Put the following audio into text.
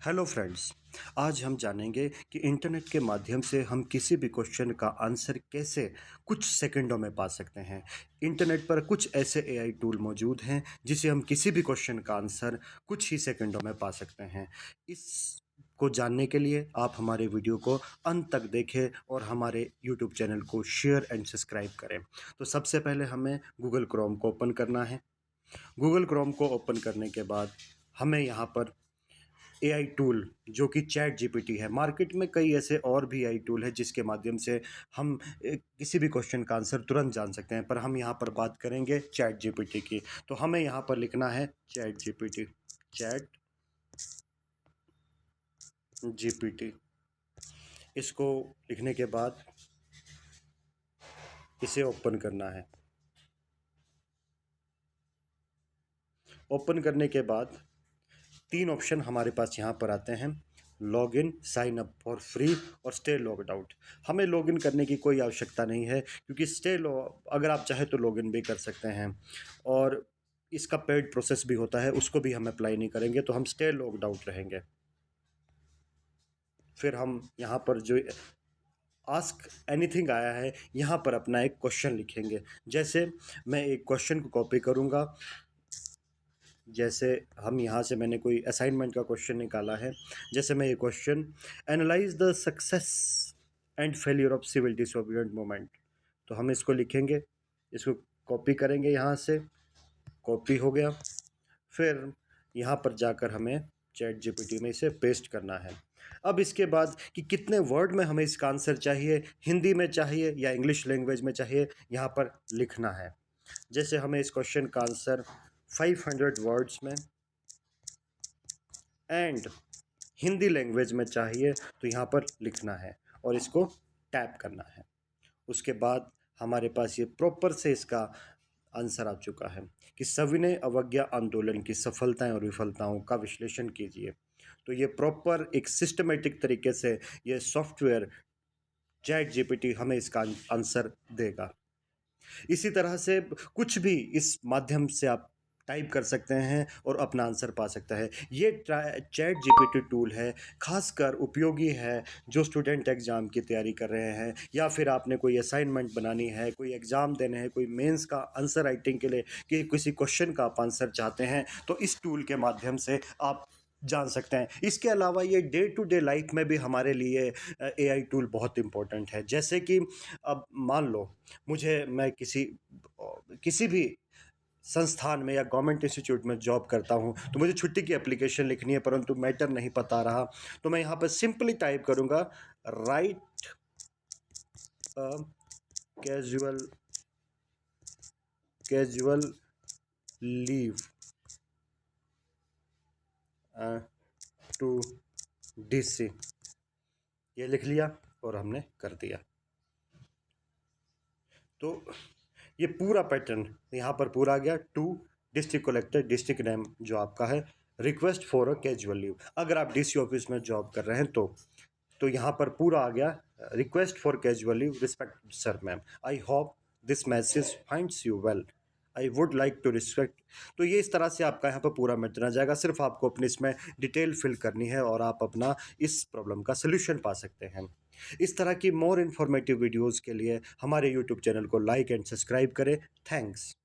Hello friends. आज हम जानेंगे कि इंटरनेट के माध्यम से हम किसी भी क्वेश्चन का आंसर कैसे कुछ सेकंडों में पा सकते हैं। इंटरनेट पर कुछ ऐसे एआई टूल मौजूद हैं जिसे हम किसी भी क्वेश्चन का आंसर कुछ ही सेकंडों में पा सकते हैं। इस को जानने के लिए आप हमारे वीडियो को अंत तक देखें और हमारे यूट्यूब चैनल को शेयर एंड सब्सक्राइब करें। तो सबसे पहले हमें गूगल क्रोम को ओपन करना है। गूगल क्रोम को ओपन करने के बाद हमें यहाँ पर एआई टूल जो कि चैट जीपीटी है, मार्केट में कई ऐसे और भी एआई टूल है जिसके माध्यम से हम किसी भी क्वेश्चन का आंसर तुरंत जान सकते हैं, पर हम यहाँ पर बात करेंगे चैट जीपीटी की। तो हमें यहाँ पर लिखना है चैट जीपीटी। चैट जीपीटी इसको लिखने के बाद इसे ओपन करना है। ओपन करने के बाद तीन ऑप्शन हमारे पास यहाँ पर आते हैं, log in, sign up for free और स्टे लॉग्ड आउट। हमें लॉग इन करने की कोई आवश्यकता नहीं है क्योंकि अगर आप चाहे तो लॉग इन भी कर सकते हैं और इसका पेड प्रोसेस भी होता है, उसको भी हम अप्लाई नहीं करेंगे, तो हम स्टे लॉग्ड आउट रहेंगे। फिर हम यहाँ पर जो आस्क एनीथिंग आया है यहाँ पर अपना एक क्वेश्चन लिखेंगे। जैसे मैं एक क्वेश्चन को कॉपी करूँगा, जैसे हम यहाँ से मैंने कोई असाइनमेंट का क्वेश्चन निकाला है। जैसे मैं ये question, analyse the success and failure of civil disobedient movement, तो हम इसको लिखेंगे, इसको कॉपी करेंगे, यहाँ से कॉपी हो गया। फिर यहाँ पर जाकर हमें चैट जीपीटी में इसे पेस्ट करना है। अब इसके बाद कि कितने वर्ड में हमें इसका आंसर चाहिए, हिंदी में चाहिए या इंग्लिश लैंग्वेज में चाहिए, यहाँ पर लिखना है। जैसे हमें इस क्वेश्चन का आंसर 500 वर्ड्स में एंड हिंदी लैंग्वेज में चाहिए, तो यहाँ पर लिखना है और इसको टैप करना है। उसके बाद हमारे पास ये प्रॉपर से इसका आंसर आ चुका है कि सविनय अवज्ञा आंदोलन की सफलताएं और विफलताओं का विश्लेषण कीजिए। तो ये प्रॉपर एक सिस्टमेटिक तरीके से ये सॉफ्टवेयर चैट जीपीटी हमें इसका आंसर देगा। इसी तरह से कुछ भी इस माध्यम से आप टाइप कर सकते हैं और अपना आंसर पा सकता है। ये चैट जीपीटी टूल है, खासकर उपयोगी है जो स्टूडेंट एग्ज़ाम की तैयारी कर रहे हैं या फिर आपने कोई असाइनमेंट बनानी है, कोई एग्ज़ाम देने हैं, कोई मेंस का आंसर राइटिंग के लिए कि किसी क्वेश्चन का आप आंसर चाहते हैं, तो इस टूल के माध्यम से आप जान सकते हैं। इसके अलावा ये डे टू डे लाइफ में भी हमारे लिए एआई टूल बहुत इम्पोर्टेंट है। जैसे कि अब मान लो मैं किसी भी संस्थान में या गवर्नमेंट इंस्टीट्यूट में जॉब करता हूँ, तो मुझे छुट्टी की एप्लीकेशन लिखनी है परंतु मैटर नहीं पता रहा, तो मैं यहाँ पर सिंपली टाइप करूँगा, write a casual leave to DC, ये लिख लिया और हमने कर दिया। तो ये पूरा पैटर्न यहाँ पर पूरा आ गया। To district collector, district name जो आपका है, request for a casual leave, अगर आप डीसी ऑफिस में जॉब कर रहे हैं तो यहाँ पर पूरा आ गया, request for casual leave, respect sir ma'am, I hope this message finds you well, I would like to respect. तो ये इस तरह से आपका यहाँ पर पूरा मैटर आ जाएगा। सिर्फ आपको अपनी इसमें डिटेल फिल करनी है और आप अपना इस प्रॉब्लम का सोल्यूशन पा सकते हैं। इस तरह की मोर इन्फॉर्मेटिव वीडियोज़ के लिए हमारे यूट्यूब चैनल को लाइक एंड सब्सक्राइब करें। थैंक्स।